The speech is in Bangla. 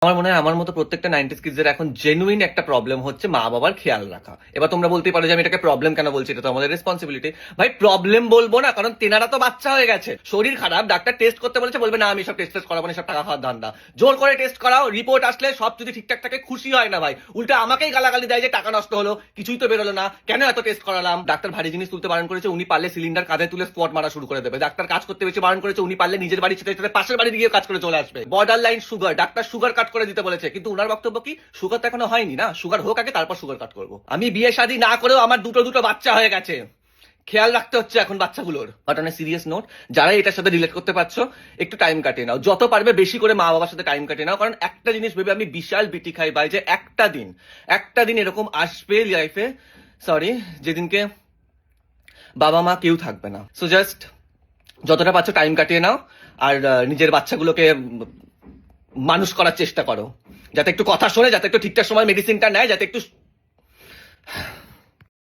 আমার মনে হয় আমার মতো প্রত্যেকটা 90s কিডসের এখন জেনুইন একটা প্রবলেম হচ্ছে মা বাবার খেয়াল রাখা। এবার তোমরা বলতেই পারো যে আমি এটাকে প্রবলেম কেন বলছি, এটা তো আমাদের রেসপন্সিবিলিটি। ভাই প্রবলেম বলবো না, কারণ তেনারা তো বাচ্চা হয়ে গেছে, শরীর খারাপ, ডাক্তার টেস্ট করতে বলেছে, বলবে না আমি সব টেস্ট করাবো না, সব টাকা খাওয়ার ধান্দা। জোর করে টেস্ট করাও, রিপোর্ট আসলে সব যদি ঠিকঠাক থাকে খুশি হয় না ভাই, উল্টা আমাকেই গালাগালি দেয় যে টাকা নষ্ট হলো, কিছুই তো বেরোলো না, কেন এত টেস্ট করালাম। ডাক্তার ভারী জিনিস তুলতে বারণ করেছে, উনি পারলে সিলিন্ডার কাঁধে তুলে স্পট মারা শুরু করে দেবে। ডাক্তার কাজ করতে বেশি বারণ করেছে, উনি পারলে নিজের বাড়ি ছেড়ে পাশের বাড়ি গিয়ে কাজ করে চলে আসবে। Border line sugar, doctor sugar cut করে দিতে বলেছে, কিন্তু উনার বক্তব্য কি, সুগার তো এখনো হয়নি না, সুগার হোক আগে তারপর সুগার কাট করবো। আমি বিয়ে শাদী না করেও আমার দুটো বাচ্চা হয়ে গেছে, খেয়াল রাখতে হচ্ছে এখন বাচ্চাগুলোর। But on a serious note, যারা এটার সাথে রিলেট করতে পারছো একটু টাইম কাটিয়ে নাও, যত পারবে বেশি করে মা বাবার সাথে টাইম কাটিয়ে নাও। কারণ একটা জিনিস ভেবে আমি বিশাল বিটি খাই ভাই, যে একটা দিন এরকম আসবে লাইফে, সরি, যেদিনকে বাবা মা কেউ থাকবে না। সো জাস্ট যতটা পারছো টাইম কাটিয়ে নাও, আর নিজের বাচ্চাগুলোকে মানুষ করার চেষ্টা করো, যাতে একটু কথা শোনে, যাতে একটু ঠিকঠাক সময় মেডিসিনটা নেয়, যাতে একটু